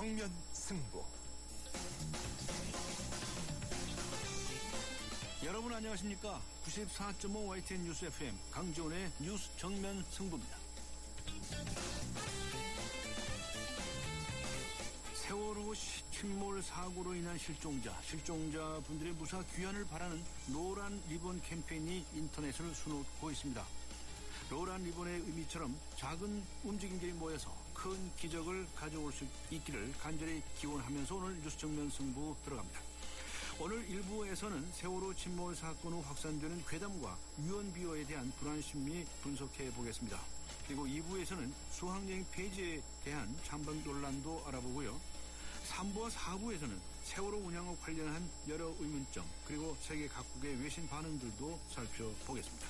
정면 승부. 여러분 안녕하십니까? 94.5 YTN 뉴스 FM 강지원의 뉴스 정면 승부입니다. 세월호 침몰 사고로 인한 실종자분들의 무사 귀환을 바라는 노란 리본 캠페인이 인터넷을 수놓고 있습니다. 노란 리본의 의미처럼 작은 움직임들이 모여서 큰 기적을 가져올 수 있기를 간절히 기원하면서 오늘 뉴스 정면 승부 들어갑니다. 오늘 1부에서는 세월호 침몰 사건 후 확산되는 괴담과 유언비어에 대한 불안 심리 분석해 보겠습니다. 그리고 2부에서는 수학여행 폐지에 대한 찬반 논란도 알아보고요. 3부와 4부에서는 세월호 운항과 관련한 여러 의문점 그리고 세계 각국의 외신 반응들도 살펴보겠습니다.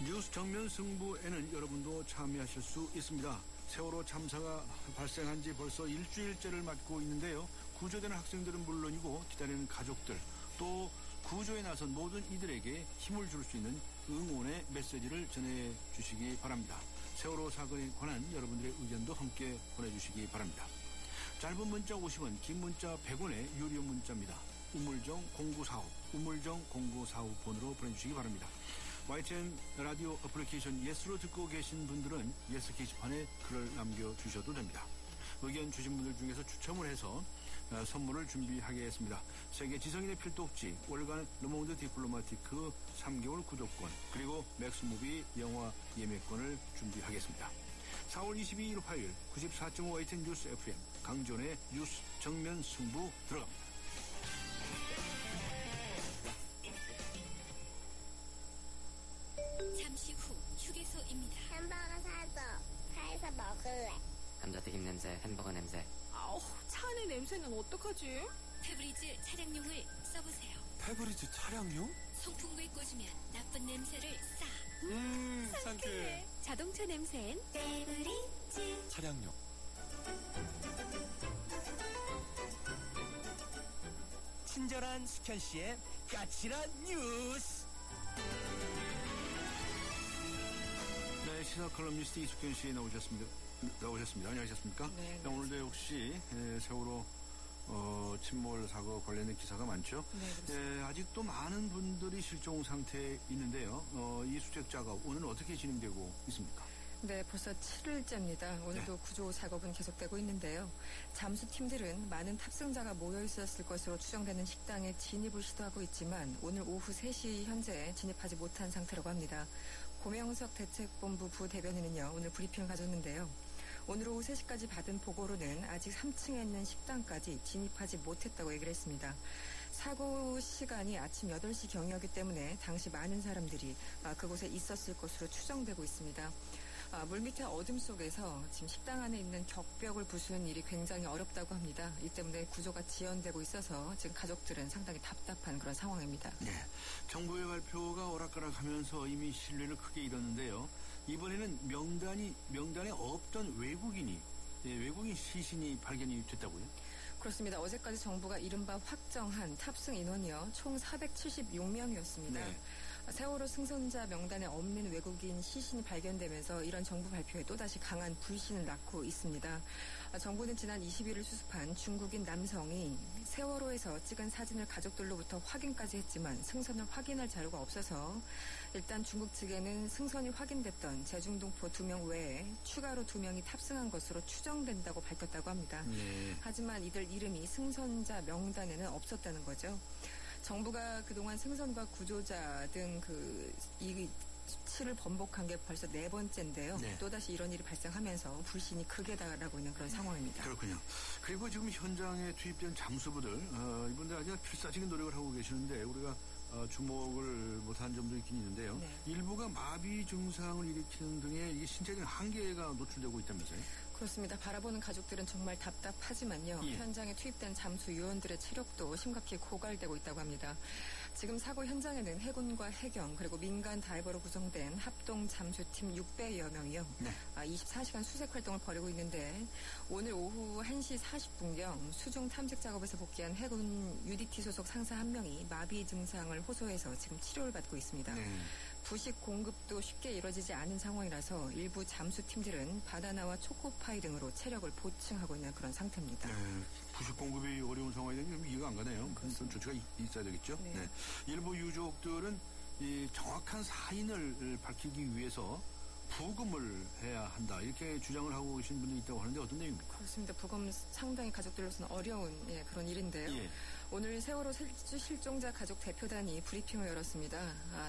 뉴스 정면 승부에는 여러분도 참여하실 수 있습니다. 세월호 참사가 발생한 지 벌써 일주일째를 맞고 있는데요. 구조되는 학생들은 물론이고 기다리는 가족들 또 구조에 나선 모든 이들에게 힘을 줄 수 있는 응원의 메시지를 전해주시기 바랍니다. 세월호 사건에 관한 여러분들의 의견도 함께 보내주시기 바랍니다. 짧은 문자 50원, 긴 문자 100원의 유료 문자입니다. 우물정 0945 번으로 보내주시기 바랍니다. YTN 라디오 어플리케이션 예스로 듣고 계신 분들은 예스 게시판에 글을 남겨주셔도 됩니다. 의견 주신 분들 중에서 추첨을 해서 선물을 준비하겠습니다. 세계 지성인의 필독지 월간 르몽드 디플로마티크 3개월 구독권 그리고 맥스무비 영화 예매권을 준비하겠습니다. 4월 22일 화요일 94.5 YTN 뉴스 FM 강존의 뉴스 정면 승부 들어갑니다. 잠시 후 휴게소입니다. 햄버거 사줘. 차에서 먹을래. 감자튀김 냄새, 햄버거 냄새. 아우, 차 안의 냄새는 어떡하지? 페브리즈 차량용을 써보세요. 페브리즈 차량용? 송풍구에 꽂으면 나쁜 냄새를 싹. 상쾌해. 자동차 냄새엔 페브리즈 차량용. 친절한 숙현 씨의 까칠한 뉴스. 네, 시사 컬럼니스트 이숙현 씨 나오셨습니다. 안녕하셨습니까? 네. 오늘도 역시 세월호 침몰 사고 관련된 기사가 많죠. 네, 그렇습니다. 아직도 많은 분들이 실종 상태에 있는데요. 이 수색 작업 오늘 어떻게 진행되고 있습니까? 네, 벌써 7일째입니다. 오늘도 구조 작업은 계속되고 있는데요. 잠수팀들은 많은 탑승자가 모여 있었을 것으로 추정되는 식당에 진입을 시도하고 있지만 오늘 오후 3시 현재 진입하지 못한 상태라고 합니다. 고명석 대책본부 부대변인은요, 오늘 브리핑을 가졌는데요. 오늘 오후 3시까지 받은 보고로는 아직 3층에 있는 식당까지 진입하지 못했다고 얘기를 했습니다. 사고 시간이 아침 8시 경이었기 때문에 당시 많은 사람들이 그곳에 있었을 것으로 추정되고 있습니다. 물밑의 어둠 속에서 지금 식당 안에 있는 격벽을 부수는 일이 굉장히 어렵다고 합니다. 이 때문에 구조가 지연되고 있어서 지금 가족들은 상당히 답답한 그런 상황입니다. 네, 정부의 발표가 오락가락하면서 이미 신뢰를 크게 잃었는데요. 이번에는 명단에 없던 외국인 시신이 발견이 됐다고요? 그렇습니다. 어제까지 정부가 이른바 확정한 탑승 인원이요. 총 476명이었습니다. 네. 세월호 승선자 명단에 없는 외국인 시신이 발견되면서 이런 정부 발표에 또다시 강한 불신을 낳고 있습니다. 정부는 지난 20일을 수습한 중국인 남성이 세월호에서 찍은 사진을 가족들로부터 확인까지 했지만 승선을 확인할 자료가 없어서 일단 중국 측에는 승선이 확인됐던 제중동포 2명 외에 추가로 2명이 탑승한 것으로 추정된다고 밝혔다고 합니다. 네. 하지만 이들 이름이 승선자 명단에는 없었다는 거죠. 정부가 그동안 승선과 구조자 등 이 수치를 번복한 게 벌써 4번째인데요. 네. 또다시 이런 일이 발생하면서 불신이 크게 달하고 있는 그런 상황입니다. 그렇군요. 그리고 지금 현장에 투입된 잠수부들 이분들 아주 필사적인 노력을 하고 계시는데 우리가 주목을 못한 점도 있긴 있는데요. 네. 일부가 마비 증상을 일으키는 등의 이게 신체적인 한계가 노출되고 있다면서요? 그렇습니다. 바라보는 가족들은 정말 답답하지만요. 예. 현장에 투입된 잠수 요원들의 체력도 심각히 고갈되고 있다고 합니다. 지금 사고 현장에는 해군과 해경 그리고 민간 다이버로 구성된 합동 잠수팀 600여 명이요. 네. 24시간 수색 활동을 벌이고 있는데 오늘 오후 1시 40분경 수중 탐색 작업에서 복귀한 해군 UDT 소속 상사 1명이 마비 증상을 호소해서 지금 치료를 받고 있습니다. 네. 부식 공급도 쉽게 이뤄지지 않은 상황이라서 일부 잠수팀들은 바나나와 초코파이 등으로 체력을 보충하고 있는 그런 상태입니다. 네, 부식 공급이 어려운 상황이 좀 이해가 안 가네요. 그런 조치가 있어야 되겠죠. 네. 네. 일부 유족들은 이 정확한 사인을 밝히기 위해서 부검을 해야 한다 이렇게 주장을 하고 계신 분이 있다고 하는데 어떤 내용입니까? 그렇습니다. 부검 상당히 가족들로서는 어려운 그런 일인데요. 예. 오늘 세월호 실종자 가족 대표단이 브리핑을 열었습니다.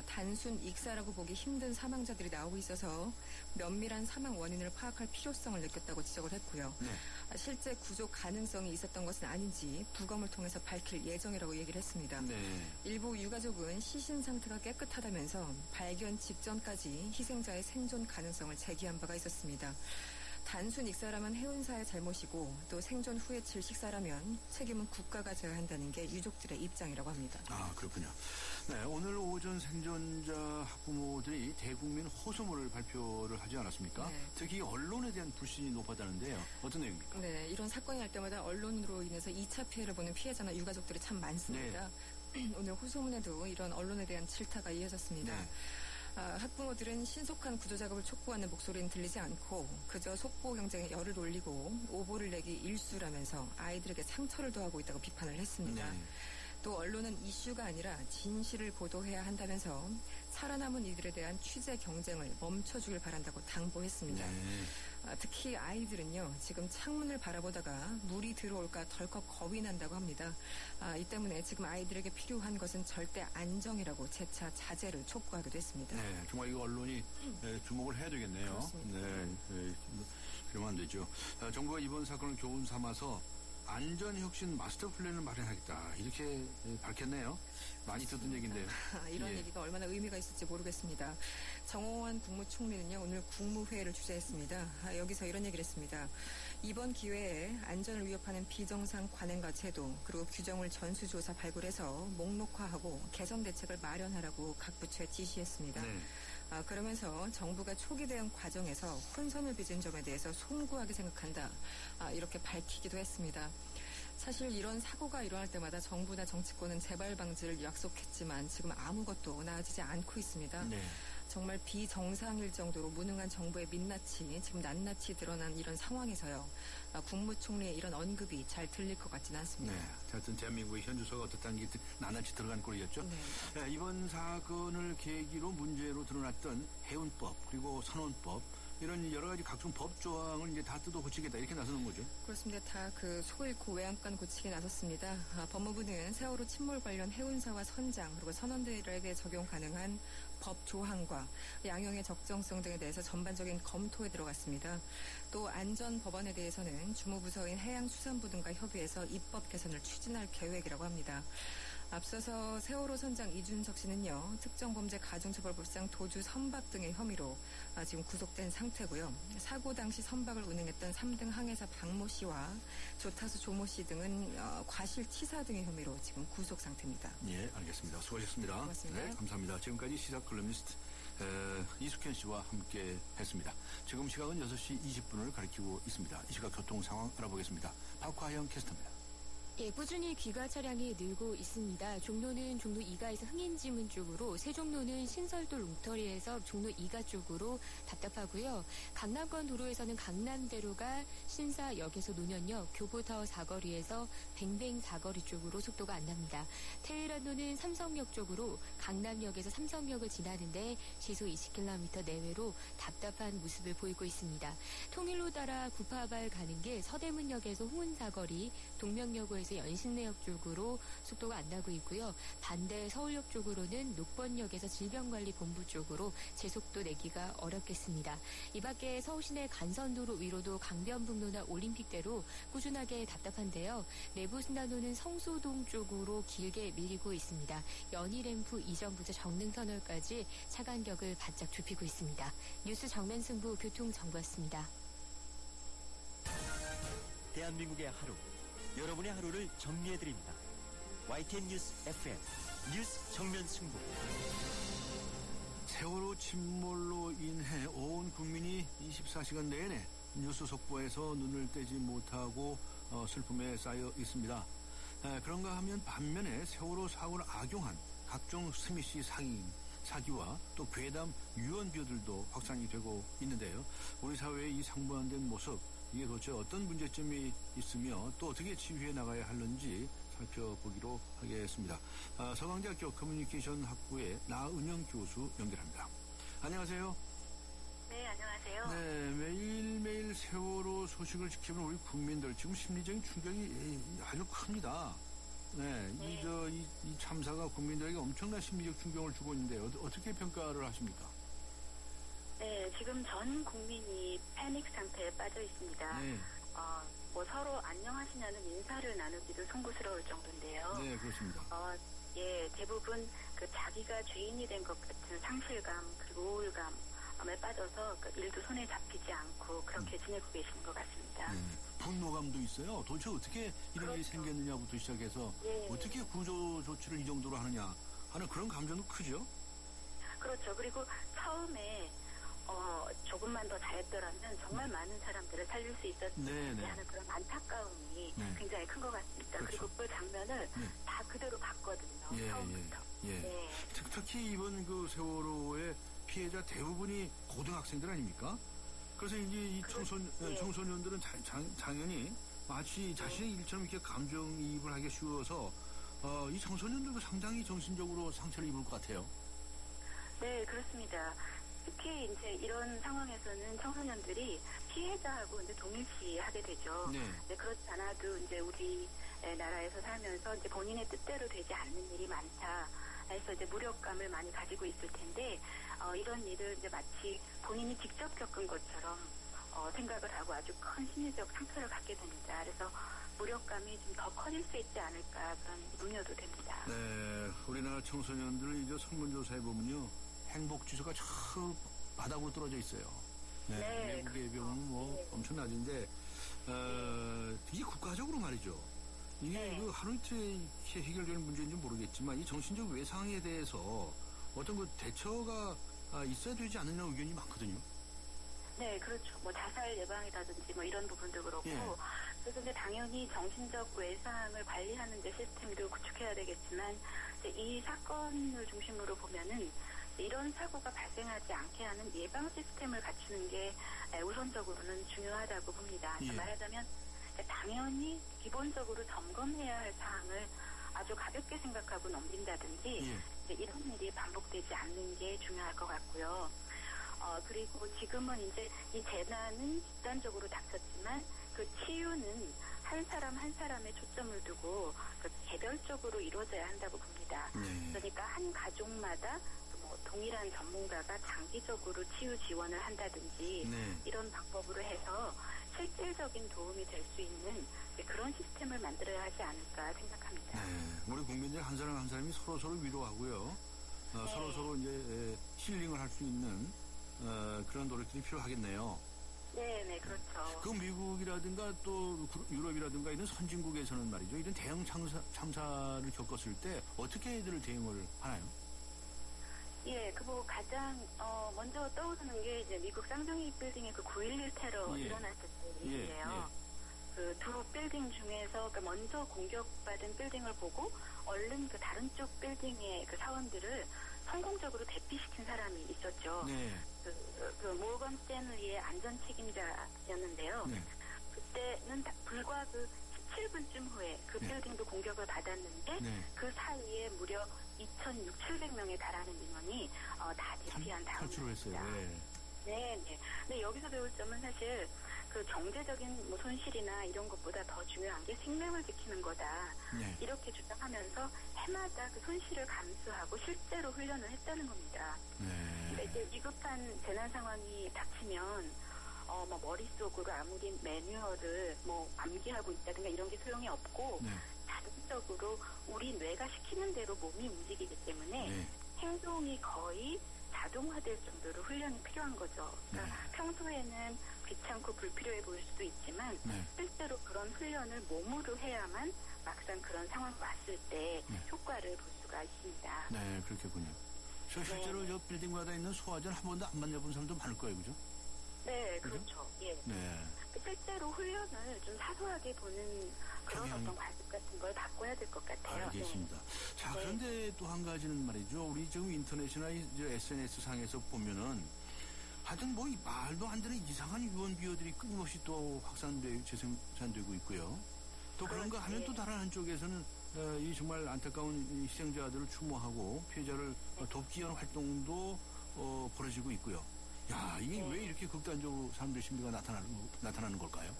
단순 익사라고 보기 힘든 사망자들이 나오고 있어서 면밀한 사망 원인을 파악할 필요성을 느꼈다고 지적을 했고요. 네. 실제 구조 가능성이 있었던 것은 아닌지 부검을 통해서 밝힐 예정이라고 얘기를 했습니다. 네. 일부 유가족은 시신 상태가 깨끗하다면서 발견 직전까지 희생자의 생존 가능성을 제기한 바가 있었습니다. 단순 익사라면 해운사의 잘못이고 또 생존 후에 칠 식사라면 책임은 국가가 져야 한다는 게 유족들의 입장이라고 합니다. 아, 그렇군요. 네, 오늘 오전 생존자 학부모들이 대국민 호소문을 발표를 하지 않았습니까? 네. 특히 언론에 대한 불신이 높았다는데요. 어떤 내용입니까? 네, 이런 사건이 날 때마다 언론으로 인해서 2차 피해를 보는 피해자나 유가족들이 참 많습니다. 오늘 호소문에도 이런 언론에 대한 질타가 이어졌습니다. 네. 학부모들은 신속한 구조 작업을 촉구하는 목소리는 들리지 않고 그저 속보 경쟁에 열을 올리고 오보를 내기 일수라면서 아이들에게 상처를 더하고 있다고 비판을 했습니다. 네. 또 언론은 이슈가 아니라 진실을 보도해야 한다면서 살아남은 이들에 대한 취재 경쟁을 멈춰주길 바란다고 당부했습니다. 네. 특히 아이들은요, 지금 창문을 바라보다가 물이 들어올까 덜컥 겁이 난다고 합니다. 이 때문에 지금 아이들에게 필요한 것은 절대 안정이라고 재차 자제를 촉구하기도 했습니다. 네, 정말 이거 언론이 주목을 해야 되겠네요. 그렇습니다. 네, 그러면 안 되죠. 정부가 이번 사건을 교훈 삼아서 안전혁신 마스터 플랜을 마련하겠다 이렇게 밝혔네요. 많이 듣던 얘기인데요. 이런 예. 얘기가 얼마나 의미가 있을지 모르겠습니다. 정홍원 국무총리는요, 오늘 국무회의를 주재했습니다. 여기서 이런 얘기를 했습니다. 이번 기회에 안전을 위협하는 비정상 관행과 제도 그리고 규정을 전수조사 발굴해서 목록화하고 개선 대책을 마련하라고 각 부처에 지시했습니다. 네. 그러면서 정부가 초기 대응 과정에서 혼선을 빚은 점에 대해서 송구하게 생각한다. 이렇게 밝히기도 했습니다. 사실 이런 사고가 일어날 때마다 정부나 정치권은 재발 방지를 약속했지만 지금 아무것도 나아지지 않고 있습니다. 네. 정말 비정상일 정도로 무능한 정부의 민낯이 지금 낱낱이 드러난 이런 상황에서요. 국무총리의 이런 언급이 잘 들릴 것 같지는 않습니다. 네. 하여튼 대한민국의 현주소가 어떻다는 게 나날이 들어간 꼴이었죠. 네. 네, 이번 사건을 계기로 문제로 드러났던 해운법 그리고 선원법 이런 여러 가지 각종 법 조항을 이제 다 뜯어 고치겠다 이렇게 나서는 거죠. 그렇습니다. 다 그 소 잃고 외양간 고치기 나섰습니다. 법무부는 세월호 침몰 관련 해운사와 선장 그리고 선원들에게 적용 가능한 법 조항과 양형의 적정성 등에 대해서 전반적인 검토에 들어갔습니다. 또 안전법원에 대해서는 주무부서인 해양수산부 등과 협의해서 입법 개선을 추진할 계획이라고 합니다. 앞서서 세월호 선장 이준석 씨는요, 특정범죄 가중처벌법상 도주 선박 등의 혐의로 지금 구속된 상태고요. 사고 당시 선박을 운행했던 3등 항해사 박모 씨와 조타수 조모 씨 등은 과실치사 등의 혐의로 지금 구속 상태입니다. 예, 알겠습니다. 수고하셨습니다. 고맙습니다. 네, 감사합니다. 지금까지 시사 컬럼니스트 이숙현 씨와 함께 했습니다. 지금 시각은 6시 20분을 가리키고 있습니다. 이 시각 교통 상황 알아보겠습니다. 박화영 캐스터입니다. 예, 꾸준히 귀가 차량이 늘고 있습니다. 종로는 종로 2가에서 흥인지문 쪽으로, 세종로는 신설도 롱터리에서 종로 2가 쪽으로 답답하고요. 강남권 도로에서는 강남대로가 신사역에서 노년역, 교보타워 사거리에서 뱅뱅 사거리 쪽으로 속도가 안 납니다. 테헤란로는 삼성역 쪽으로 강남역에서 삼성역을 지나는데 시속 20km 내외로 답답한 모습을 보이고 있습니다. 통일로 따라 구파발 가는 길 서대문역에서 홍은사거리, 동명여고에서 연신내역 쪽으로 속도가 안 나고 있고요. 반대 서울역 쪽으로는 녹번역에서 질병관리본부 쪽으로 제속도 내기가 어렵겠습니다. 이 밖에 서울시내 간선도로 위로도 강변북로나 올림픽대로 꾸준하게 답답한데요. 내부순환로는 성수동 쪽으로 길게 밀리고 있습니다. 연희램프 이전부터 정릉터널까지 차 간격을 바짝 좁히고 있습니다. 뉴스 정면 승부 교통정보였습니다. 대한민국의 하루, 여러분의 하루를 정리해드립니다. YTN 뉴스 FM 뉴스 정면 승부. 세월호 침몰로 인해 온 국민이 24시간 내내 뉴스 속보에서 눈을 떼지 못하고 슬픔에 쌓여 있습니다. 그런가 하면 반면에 세월호 사고를 악용한 각종 스미시 상인 사기와 또 괴담, 유언 비어들도 확산이 되고 있는데요. 우리 사회의 이 상부한된 모습, 이게 도대체 어떤 문제점이 있으며 또 어떻게 치유해 나가야 하는지 살펴보기로 하겠습니다. 서강대학교 커뮤니케이션 학부의 나은영 교수 연결합니다. 안녕하세요. 네, 안녕하세요. 네, 매일매일 세월호 소식을 지키는 우리 국민들 지금 심리적인 충격이 아주 큽니다. 네, 네. 이 참사가 국민들에게 엄청난 심리적 충격을 주고 있는데 어떻게 평가를 하십니까? 네, 지금 전 국민이 패닉 상태에 빠져 있습니다. 네, 뭐 서로 안녕하시냐는 인사를 나누기도 송구스러울 정도인데요. 네, 그렇습니다. 예, 대부분 그 자기가 죄인이 된 것 같은 상실감 그리고 우울감에 빠져서 그 일도 손에 잡히지 않고 그렇게 지내고 계시는 것 같습니다. 네, 분노감도 있어요. 도대체 어떻게 이런 일이 그렇죠. 생겼느냐부터 시작해서 예. 어떻게 구조 조치를 이 정도로 하느냐 하는 그런 감정도 크죠. 그렇죠. 그리고 처음에 조금만 더 잘했더라면 정말 많은 사람들을 살릴 수 있었을 네, 텐데 네. 하는 그런 안타까움이 네. 굉장히 큰 것 같습니다. 그렇죠. 그리고 그 장면을 네. 다 그대로 봤거든요. 예, 처음부터. 예. 네. 특히 이번 그 세월호의 피해자 대부분이 고등학생들 아닙니까? 그래서 이제 이 네. 청소년들은 당연히 마치 자신의 일처럼 이렇게 감정이입을 하기 쉬워서 이 청소년들도 상당히 정신적으로 상처를 입을 것 같아요. 네, 그렇습니다. 특히 이제 이런 상황에서는 청소년들이 피해자하고 이제 동일시하게 되죠. 네. 네, 그렇지 않아도 이제 우리 나라에서 살면서 이제 본인의 뜻대로 되지 않는 일이 많다. 해서 이제 무력감을 많이 가지고 있을 텐데 이런 일을 이제 마치 본인이 직접 겪은 것처럼 생각을 하고 아주 큰 심리적 상처를 갖게 됩니다. 그래서 무력감이 좀 더 커질 수 있지 않을까 그런 우려도 됩니다. 네, 우리나라 청소년들을 이제 설문조사해 보면요, 행복 지수가 저 바닥으로 떨어져 있어요. 네, 네, 외국의 그렇죠. 경우는 뭐 네. 엄청 낮은데 이게 국가적으로 말이죠. 이게 네. 그 하루 이틀에 해결되는 문제인지 모르겠지만 이 정신적 외상에 대해서 어떤 그 대처가 있어야 되지 않느냐 의견이 많거든요. 네, 그렇죠. 뭐 자살 예방이라든지 뭐 이런 부분도 그렇고. 예. 그래서 이제 당연히 정신적 외상을 관리하는 데 시스템도 구축해야 되겠지만 이제 이 사건을 중심으로 보면은 이런 사고가 발생하지 않게 하는 예방 시스템을 갖추는 게 우선적으로는 중요하다고 봅니다. 예. 말하자면 당연히 기본적으로 점검해야 할 사항을 아주 가볍게 생각하고 넘긴다든지 예. 이제 이런 일이 반복되지 않는 게 중요할 것 같고요. 그리고 지금은 이제 이 재난은 집단적으로 닥쳤지만 그 치유는 한 사람 한 사람의 초점을 두고 그 개별적으로 이루어져야 한다고 봅니다. 네. 그러니까 한 가족마다 뭐 동일한 전문가가 장기적으로 치유 지원을 한다든지 네. 이런 방법으로 해서 실질적인 도움이 될 수 있는 그런 시스템을 만들어야 하지 않을까 생각합니다. 네, 우리 국민들 한 사람 한 사람이 서로 위로하고요. 네. 서로 이제 힐링을 할 수 있는 그런 노력들이 필요하겠네요. 네, 그렇죠. 그 미국이라든가 또 유럽이라든가 이런 선진국에서는 말이죠. 이런 대형 참사를 겪었을 때 어떻게 애들을 대응을 하나요? 예, 뭐 가장 먼저 떠오르는 게 이제 미국 쌍둥이 빌딩의 그 9.11 테러 예. 일어났을 때 일인데요. 그 두 빌딩 중에서 그 먼저 공격받은 빌딩을 보고 얼른 그 다른 쪽 빌딩의 그 사원들을 성공적으로 대피시킨 사람이 있었죠. 네. 그 모건 스탠리의 안전 책임자였는데요. 네. 그때는 불과 그 17분쯤 후에 그 네. 빌딩도 공격을 받았는데 네. 그 사이에 무려 2,600명에 달하는 민원이 다 대피한 탈출을 했어요. 다음입니다. 네. 네. 근데 여기서 배울 점은 사실 그 경제적인 뭐 손실이나 이런 것보다 더 중요한 게 생명을 지키는 거다. 네. 이렇게 주장하면서 해마다 그 손실을 감수하고 실제로 훈련을 했다는 겁니다. 그러니까 네. 이제 위급한 재난 상황이 닥치면 뭐 머릿속으로 아무리 매뉴얼을 뭐 암기하고 있다든가 이런 게 소용이 없고 네. 자동적으로 우리 뇌가 시키는 대로 몸이 움직이기 때문에 네. 행동이 거의 자동화될 정도로 훈련이 필요한 거죠. 그러니까 네. 평소에는 귀찮고 불필요해 보일 수도 있지만 네. 실제로 그런 훈련을 몸으로 해야만 막상 그런 상황이 왔을 때 네. 효과를 볼 수가 있습니다. 네, 그렇겠군요. 실제로 저 빌딩마다 있는 소화전 한 번도 안 만나본 사람도 많을 거예요, 그죠? 네, 그렇죠. 예. 네. 실제로 훈련을 좀 사소하게 보는 그런 어떤 과정 같은 걸 바꿔야 될 것 같아요. 알겠습니다. 네. 자, 네. 그런데 또 한 가지는 말이죠. 우리 지금 인터넷이나 SNS 상에서 보면은 하여튼 뭐 이 말도 안 되는 이상한 유언 비어들이 끊임없이 또 재생산되고 있고요. 또 그런가 하면 또 다른 한쪽에서는 이 정말 안타까운 이 희생자들을 추모하고 피해자를 돕기 위한 활동도 벌어지고 있고요. 야, 이게 왜 이렇게 극단적으로 사람들 심리가 나타나는 걸까요?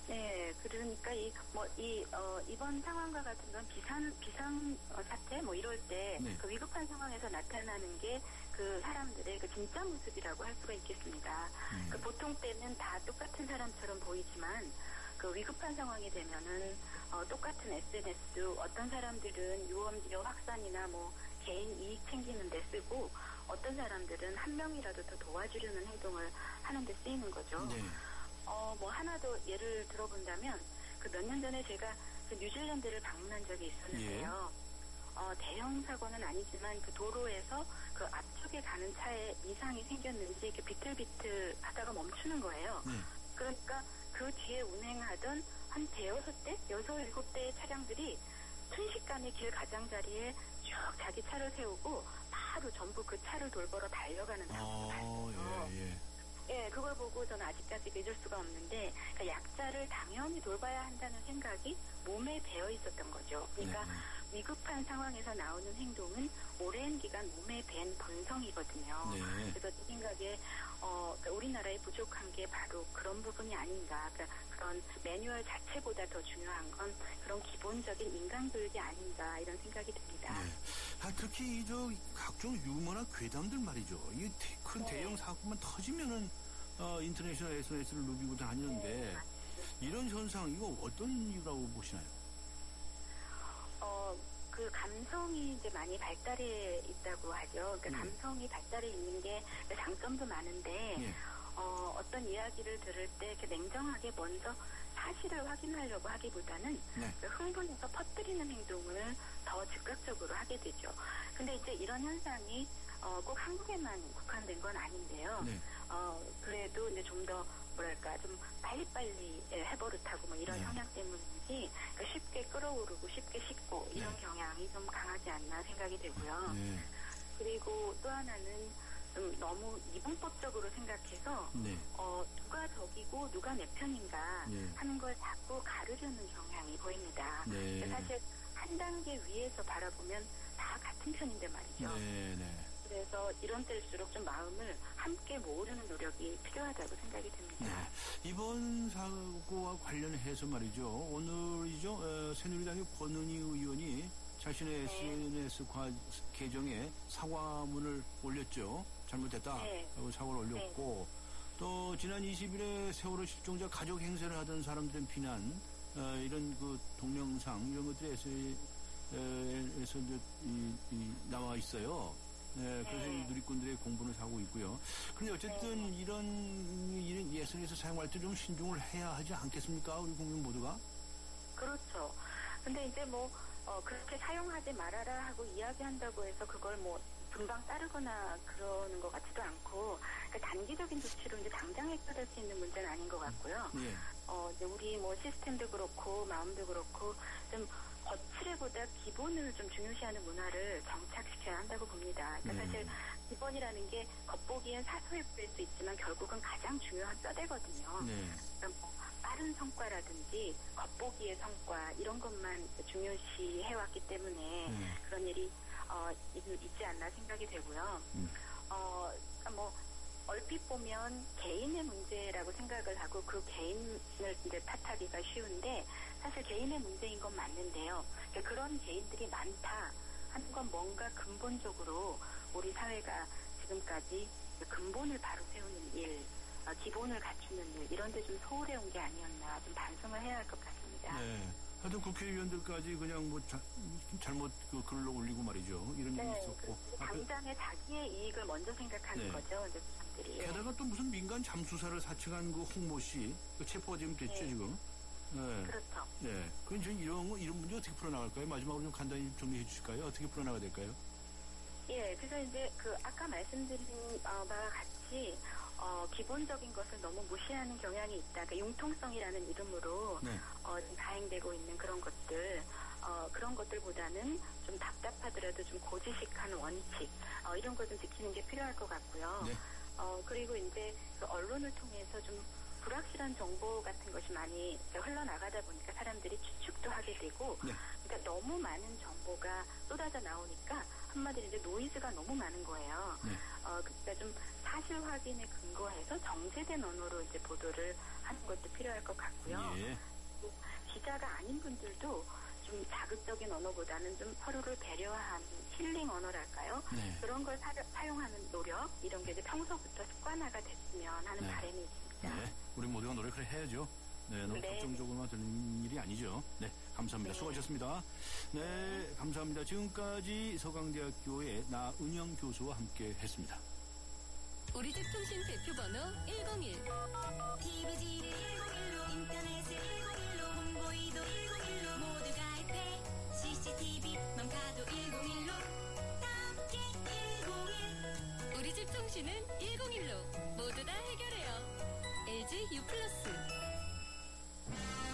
네, 그러니까 이번 상황과 같은 건 비상 사태 뭐 이럴 때 네. 그 위급한 상황에서 나타나는 게 그 사람들의 그 진짜 모습이라고 할 수가 있겠습니다. 그 보통 때는 다 똑같은 사람처럼 보이지만 그 위급한 상황이 되면은 똑같은 SNS 어떤 사람들은 유언비어 확산이나 뭐 개인 이익 챙기는 데 쓰고 어떤 사람들은 한 명이라도 더 도와주려는 행동을 하는 데 쓰이는 거죠. 네. 뭐 하나 더 예를 들어본다면 그 몇 년 전에 제가 그 뉴질랜드를 방문한 적이 있었는데요. 대형 사고는 아니지만 그 도로에서 그 앞쪽에 가는 차에 이상이 생겼는지 이렇게 비틀비틀 하다가 멈추는 거예요. 네. 그러니까 그 뒤에 운행하던 한 대여섯 대, 여섯 일곱 대의 차량들이 순식간에 길 가장자리에 쭉 자기 차를 세우고 바로 전부 그 차를 돌보러 달려가는 상황을 봤어요. 예, 그걸 보고 저는 아직까지 잊을 수가 없는데, 그러니까 약자를 당연히 돌봐야 한다는 생각이 몸에 배어 있었던 거죠. 그러니까 위급한 상황에서 나오는 행동은 오랜 기간 몸에 밴 본성이거든요. 네. 그래서 제 생각에 그러니까 우리나라의 부족한 게 바로 그런 부분이 아닌가. 그러니까 그런 매뉴얼 자체보다 더 중요한 건 그런 기본적인 인간교육이 아닌가 이런 생각이 듭니다. 네. 특히 각종 유머나 괴담들 말이죠. 이게 큰 대형 사고만 터지면은 인터넷이나 SNS를 누비고 다니는데 이런 현상 이거 어떤 이유라고 보시나요? 그 감성이 이제 많이 발달해 있다고 하죠. 그러니까 감성이 발달해 있는 게 장점도 많은데 어떤 이야기를 들을 때 이렇게 냉정하게 먼저 사실을 확인하려고 하기보다는 그 흥분해서 퍼뜨리는 행동을 더 즉각적으로 하게 되죠. 근데 이제 이런 현상이 꼭 한국에만 국한된 건 아닌데요. 그래도 이제 좀 더 뭐랄까 좀 빨리빨리 해버릇하고 뭐 이런 성향 때문인지 그러니까 쉽게 끌어오르고 쉽게 식고 이런 경향이 좀 강하지 않나 생각이 되고요. 그리고 또 하나는 좀 너무 이분법적으로 생각해서 누가 적이고 누가 내 편인가 하는 걸 자꾸 가르려는 경향이 보입니다. 사실 한 단계 위에서 바라보면 다 같은 편인데 말이죠. 그래서 이런 때일수록 좀 마음을 함께 모으려는 노력이 필요하다고 생각이 듭니다. 이번 사고와 관련해서 말이죠. 오늘이죠. 새누리당의 권은희 의원이 자신의 SNS 계정에 사과문을 올렸죠. 잘못됐다 하고 사과를 올렸고 또 지난 20일에 세월호 실종자 가족 행세를 하던 사람들의 비난 이런 그 동영상 이런 것들이 SNS에서 나와 있어요. 그래서 누리꾼들의 공분을 사고 있고요. 그런데 어쨌든 이런 예술에서 사용할 때 좀 신중을 해야 하지 않겠습니까? 우리 국민 모두가? 그렇죠. 근데 이제 그렇게 사용하지 말아라 하고 이야기한다고 해서 그걸 금방 따르거나 그러는 것 같지도 않고, 그러니까 단기적인 조치로 이제 당장 해결될 수 있는 문제는 아닌 것 같고요. 이제 우리 시스템도 그렇고 마음도 그렇고 좀 거칠애보다 기본을 좀 중요시하는 문화를 정착시켜야 한다고 봅니다. 그러니까 사실 기본이라는 게 겉보기엔 사소해 보일 수 있지만 결국은 가장 중요한 뼈대거든요. 그러니까 빠른 성과라든지 겉보기의 성과 이런 것만 중요시 해왔기 때문에 그런 일이 있지 않나 생각이 되고요. 그러니까 얼핏 보면 개인의 문제라고 생각을 하고 그 개인을 이제 탓하기가 쉬운데 사실 개인의 문제인 건 맞는데요. 그러니까 그런 개인들이 많다 하는 건 뭔가 근본적으로 우리 사회가 지금까지 근본을 바로 세우는 일, 기본을 갖추는 일 이런 데 좀 소홀해온 게 아니었나 좀 반성을 해야 할 것 같습니다. 하여튼 국회의원들까지 그냥 잘못 글을 올리고 말이죠. 이런 일이 있었고. 당장의 자기의 이익을 먼저 생각하는 거죠. 이제 사람들이. 게다가 또 무슨 민간 잠수사를 사칭한 그 홍모 씨 체포가 지금 됐죠 지금. 그렇죠. 그럼 전 이런 문제 어떻게 풀어나갈까요? 마지막으로 좀 간단히 정리해 주실까요? 어떻게 풀어나가야 될까요? 그래서 이제 아까 말씀드린 바와 같이 기본적인 것을 너무 무시하는 경향이 있다. 그러니까 융통성이라는 이름으로 네. 지금 다행되고 있는 그런 것들, 그런 것들보다는 좀 답답하더라도 좀 고지식한 원칙, 이런 걸 좀 지키는 게 필요할 것 같고요. 네. 그리고 이제 그 언론을 통해서 좀 불확실한 정보 같은 것이 많이 흘러나가다 보니까 사람들이 추측도 하게 되고, 네. 그러니까 너무 많은 정보가 쏟아져 나오니까 한마디로 이제 노이즈가 너무 많은 거예요. 네. 그러니까 좀 사실 확인에 근거해서 정제된 언어로 이제 보도를 하는 것도 필요할 것 같고요. 예. 또 기자가 아닌 분들도 좀 자극적인 언어보다는 좀 서로를 배려하는 힐링 언어랄까요? 네. 그런 걸 사용하는 노력, 이런 게 이제 평소부터 습관화가 됐으면 하는 네. 바람이 있습니다. 네. 우리 모두가 노력을 해야죠. 네, 너무 네. 걱정적으로만 되는 일이 아니죠. 네, 감사합니다. 네. 수고하셨습니다. 네, 감사합니다. 지금까지 서강대학교의 나은영 교수와 함께 했습니다. 우리 집 통신 대표 번호 101. TV지를 101로 인터넷을 101로 홍보이도 101로 모두 가입해 CCTV만 가도 101로 함께 101. 우리 집 통신은 101로 모두 다 해결해요. LG U+.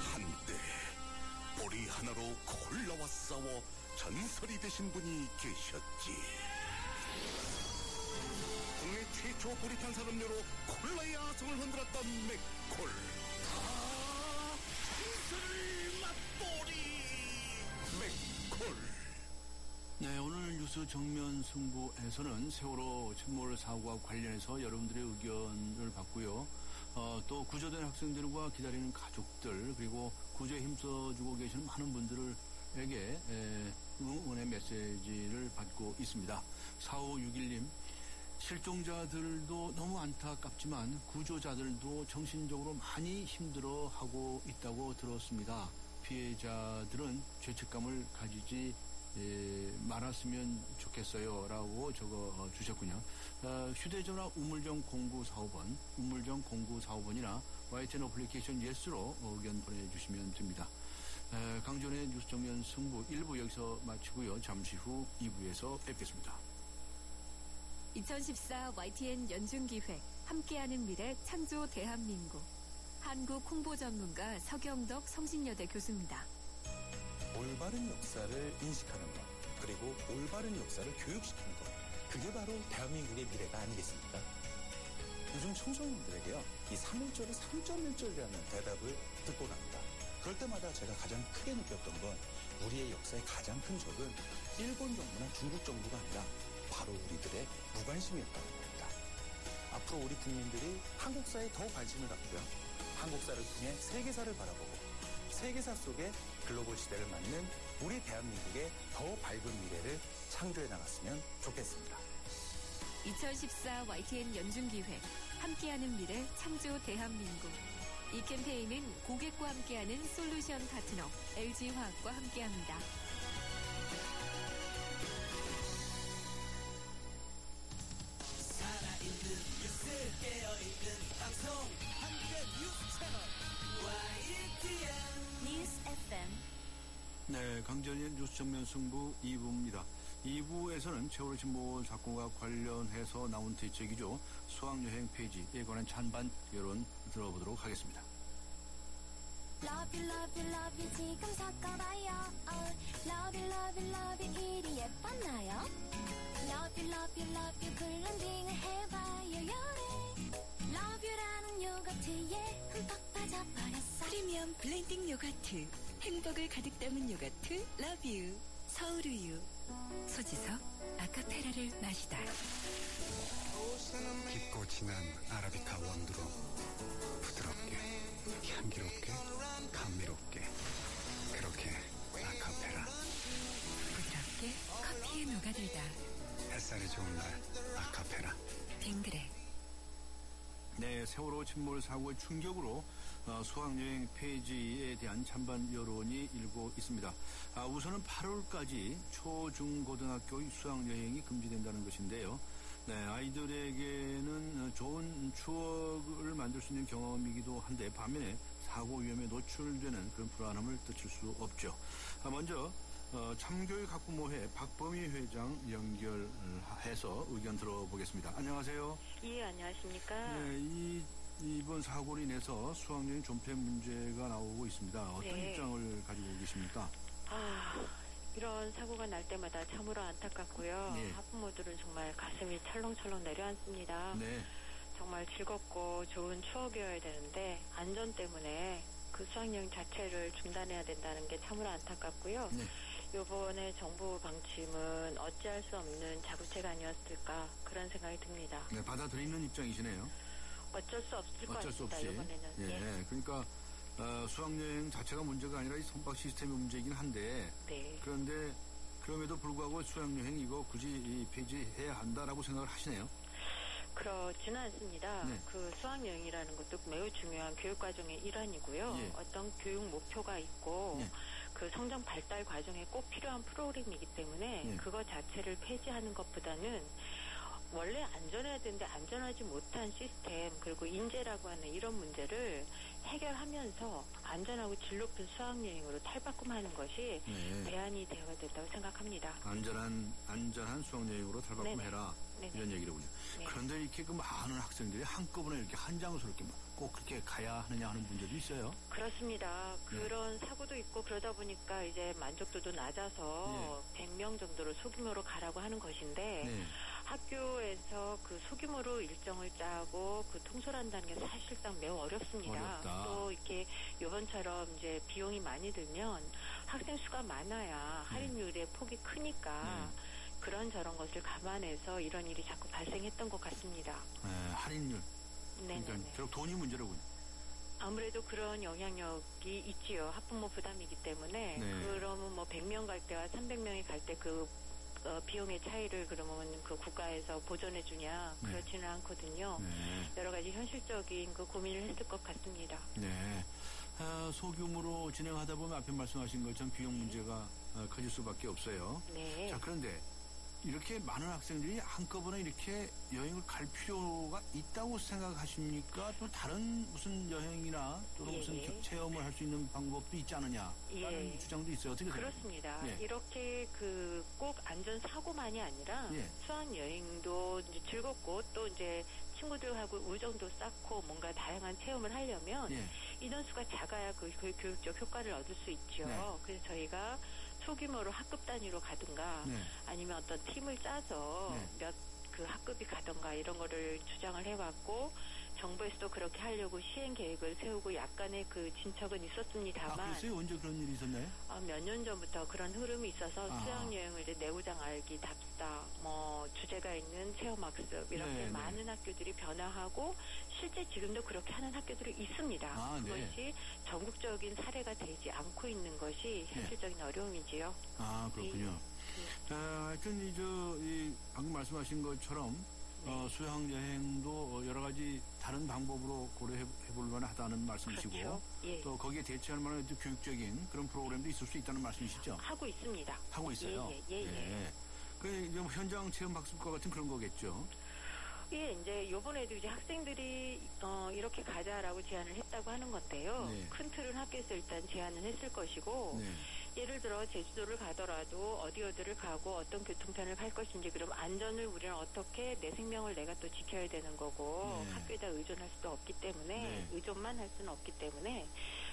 한때 보리 하나로 콜라와 싸워 전설이 되신 분이 계셨지. 국내 최초 보리탄 산업료로 콜라의 아성을 흔들었던 맥콜. 전설의 맛보리 맥콜. 네, 오늘 뉴스 정면 승부에서는 세월호 침몰 사고와 관련해서 여러분들의 의견을 받고요. 또 구조된 학생들과 기다리는 가족들, 그리고 구조에 힘써주고 계시는 많은 분들에게 응원의 메시지를 받고 있습니다. 4561님, 실종자들도 너무 안타깝지만 구조자들도 정신적으로 많이 힘들어하고 있다고 들었습니다. 피해자들은 죄책감을 가지지 말았으면 좋겠어요 라고 적어 주셨군요. 휴대전화 우물정 0945번, 우물정 0945번이나 YTN 어플리케이션 예스로 의견 보내주시면 됩니다. 강전의 뉴스 정면 승부 1부 여기서 마치고요. 잠시 후 2부에서 뵙겠습니다. 2014 YTN 연중기획 함께하는 미래 창조 대한민국 한국 홍보 전문가 서경덕 성신여대 교수입니다. 올바른 역사를 인식하는 것, 그리고 올바른 역사를 교육시키는 것, 그게 바로 대한민국의 미래가 아니겠습니까? 요즘 청소년들에게요, 이 3.1절을 3.1절이라는 대답을 듣곤 합니다. 그럴 때마다 제가 가장 크게 느꼈던 건 우리의 역사의 가장 큰 적은 일본 정부나 중국 정부가 아니라 바로 우리들의 무관심이었다는 겁니다. 앞으로 우리 국민들이 한국사에 더 관심을 갖고요, 한국사를 통해 세계사를 바라보고 세계사 속에 글로벌 시대를 맞는 우리 대한민국의 더 밝은 미래를 창조해 나갔으면 좋겠습니다. 2014 YTN 연중기획 함께하는 미래 창조 대한민국. 이 캠페인은 고객과 함께하는 솔루션 파트너 LG화학과 함께합니다. 살아있는 뉴스, 깨어있는 방송, 한국의 뉴스 채널 YTN 뉴스 FM. 네, 강전의 뉴스 정면 승부 2부입니다. 2부에서는 세월호 침몰 사건과 관련해서 나온 대책이죠. 수학여행 페이지에 관한 찬반 여론 들어보도록 하겠습니다. Love you, love you, love you 지금 섞어봐요. Love you, love you, love you 이리 예뻤나요? Love you, love you, love you 블렌딩을 해봐요. 요래 Love you라는 요거트에 흠뻑 빠져버렸어. 프리미엄 블렌딩 요거트. 행복을 가득 담은 요거트 러브유. 서울우유. 소지섭 아카페라를 마시다. 깊고 진한 아라비카 원두로 부드럽게, 향기롭게, 감미롭게, 그렇게 아카페라. 부드럽게 커피에 녹아들다. 햇살이 좋은 날 아카페라. 빙그레. 네, 세월호 침몰 사고의 충격으로 수학여행 페이지에 대한 찬반 여론이 일고 있습니다. 우선은 8월까지 초중고등학교의 수학여행이 금지된다는 것인데요. 네, 아이들에게는 좋은 추억을 만들 수 있는 경험이기도 한데 반면에 사고 위험에 노출되는 그런 불안함을 떨칠 수 없죠. 먼저 참교육 학부모회 박범희 회장 연결해서 의견 들어보겠습니다. 안녕하세요. 예, 안녕하십니까. 네, 이번 사고로 인해서 수학여행 존폐 문제가 나오고 있습니다. 어떤 네. 입장을 가지고 계십니까? 이런 사고가 날 때마다 참으로 안타깝고요. 네. 학부모들은 정말 가슴이 철렁철렁 내려앉습니다. 네. 정말 즐겁고 좋은 추억이어야 되는데 안전 때문에 그 수학여행 자체를 중단해야 된다는 게 참으로 안타깝고요. 네. 이번에 정부 방침은 어찌할 수 없는 자구책 아니었을까 그런 생각이 듭니다. 네, 받아들이는 입장이시네요. 어쩔 수 없을 것 어쩔 수 같습니다. 없이. 이번에는. 예. 그러니까 수학여행 자체가 문제가 아니라 이 선박 시스템의 문제이긴 한데 네. 그런데 그럼에도 불구하고 수학여행 이거 굳이 폐지해야 한다라고 생각을 하시네요. 그렇지는 않습니다. 네. 그 수학여행이라는 것도 매우 중요한 교육과정의 일환이고요. 예. 어떤 교육 목표가 있고 예. 그 성장 발달 과정에 꼭 필요한 프로그램이기 때문에 예. 그거 자체를 폐지하는 것보다는 원래 안전해야 되는데 안전하지 못한 시스템 그리고 인재라고 하는 이런 문제를 해결하면서 안전하고 질 높은 수학여행으로 탈바꿈하는 것이 네. 대안이 되어야 된다고 생각합니다. 안전한 수학여행으로 탈바꿈해라. 네네. 이런 얘기로군요. 네. 그런데 이렇게 그 많은 학생들이 한꺼번에 이렇게 한 장소로 이렇게 꼭 그렇게 가야 하느냐 하는 문제도 있어요. 그렇습니다. 그런 사고도 있고 그러다 보니까 이제 만족도도 낮아서 100명 정도로 소규모로 가라고 하는 것인데 네. 학교에서 그 소규모로 일정을 짜고 그 통솔한다는 게 사실상 매우 어렵습니다. 어렵다. 또 이렇게 요번처럼 이제 비용이 많이 들면 학생 수가 많아야 할인율의 폭이 크니까 그런 저런 것을 감안해서 이런 일이 자꾸 발생했던 것 같습니다. 네, 할인율. 네. 그러니까 결국 돈이 문제로군요. 아무래도 그런 영향력이 있지요. 학부모 부담이기 때문에. 네. 그러면 뭐 100명 갈 때와 300명이 갈 때 그 비용의 차이를 그러면 그 국가에서 보전해 주냐 그렇지는 않거든요. 네. 여러 가지 현실적인 그 고민을 했을 것 같습니다. 네. 소규모로 진행하다 보면 앞에 말씀하신 것처럼 비용 문제가 커질 수밖에 없어요. 네. 자, 그런데 이렇게 많은 학생들이 한꺼번에 이렇게 여행을 갈 필요가 있다고 생각하십니까? 또 다른 무슨 여행이나 또는 무슨 체험을 할 수 있는 방법도 있지 않느냐라는 주장도 있어요. 어떻게 생각하세요? 그렇습니다. 예. 이렇게 그 꼭 안전 사고만이 아니라 수학 여행도 이제 즐겁고 또 이제 친구들하고 우정도 쌓고 뭔가 다양한 체험을 하려면 인원수가 작아야 그 교육적 효과를 얻을 수 있죠. 네. 그래서 저희가 소규모로 학급 단위로 가든가 아니면 어떤 팀을 짜서 몇 그 학급이 가든가 이런 거를 주장을 해왔고 정부에서도 그렇게 하려고 시행 계획을 세우고 약간의 그 진척은 있었습니다만 글쎄요, 언제 그런 일이 있었나요? 몇 년 전부터 그런 흐름이 있어서 수학여행을 이제 내구장 알기 답사 뭐 주제가 있는 체험학습 이렇게 많은 학교들이 변화하고 실제 지금도 그렇게 하는 학교들이 있습니다. 그것이 전국적인 사례가 되지 않고 있는 것이 현실적인 어려움이지요. 그렇군요. 하여튼 이 방금 말씀하신 것처럼 수학여행도 여러 가지 다른 방법으로 고려해 볼 만하다는 말씀이시고 그렇죠. 또 거기에 대체할 만한 교육적인 그런 프로그램도 있을 수 있다는 말씀이시죠? 하고 있습니다. 하고 있어요? 예. 그 이제 현장 체험 학습과 같은 그런 거겠죠? 예, 이제 요번에도 이제 학생들이 이렇게 가자라고 제안을 했다고 하는 건데요. 큰 틀은 학교에서 일단 제안은 했을 것이고 예를 들어 제주도를 가더라도 어디를 가고 어떤 교통편을 갈 것인지 그럼 안전을 우리는 어떻게 내 생명을 내가 또 지켜야 되는 거고 학교에다 의존할 수도 없기 때문에 의존만 할 수는 없기 때문에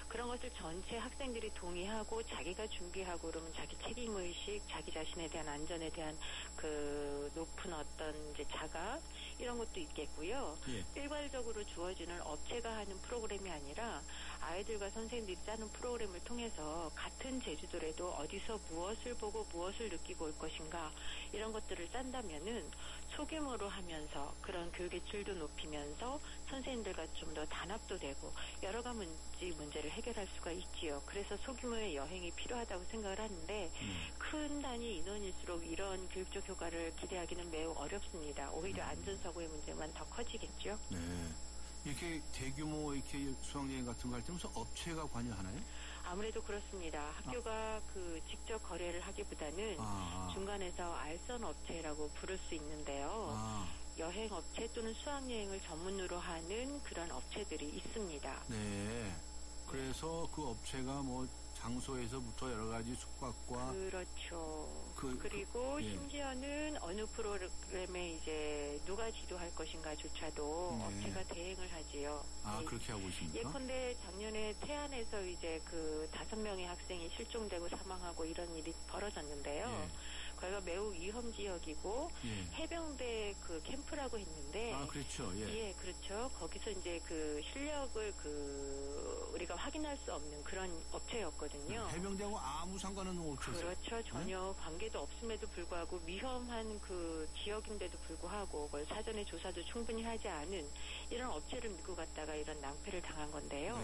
그런 것을 전체 학생들이 동의하고 자기가 준비하고 그러면 자기 책임의식, 자기 자신에 대한 안전에 대한 그 높은 어떤 이제 자각 이런 것도 있겠고요. 일괄적으로 주어지는 업체가 하는 프로그램이 아니라 아이들과 선생님들이 짜는 프로그램을 통해서 같은 제주도라도 어디서 무엇을 보고 무엇을 느끼고 올 것인가 이런 것들을 짠다면은 소규모로 하면서 그런 교육의 질도 높이면서 선생님들과 좀 더 단합도 되고 여러 가지 문제를 해결할 수가 있지요. 그래서 소규모의 여행이 필요하다고 생각을 하는데 큰 단위 인원일수록 이런 교육적 효과를 기대하기는 매우 어렵습니다. 오히려 안전사고의 문제만 더 커지겠죠. 네. 이렇게 대규모 이렇게 수학여행 같은 거 할 때 무슨 업체가 관여하나요? 아무래도 그렇습니다. 학교가 그 직접 거래를 하기보다는 중간에서 알선 업체라고 부를 수 있는데요. 여행 업체 또는 수학여행을 전문으로 하는 그런 업체들이 있습니다. 네. 그래서 그 업체가 뭐 장소에서부터 여러 가지 숙박과 그렇죠. 그리고 예. 심지어는 어느 프로그램에 이제 누가 지도할 것인가조차도 네. 업체가 대행을 하지요. 아, 그렇게 하고 있습니까? 예컨대 작년에 태안에서 이제 그 5명의 학생이 실종되고 사망하고 이런 일이 벌어졌는데요. 예. 거기가 매우 위험 지역이고 예. 해병대 그 캠프라고 했는데 아, 그렇죠. 예. 그렇죠. 거기서 이제 그 실력을 우리가 확인할 수 없는 그런 업체였거든요. 해병대하고 아무 상관없는 업체죠. 그렇죠. 전혀 관계도 없음에도 불구하고 위험한 그 지역인데도 불구하고 그걸 사전에 조사도 충분히 하지 않은 이런 업체를 믿고 갔다가 이런 낭패를 당한 건데요.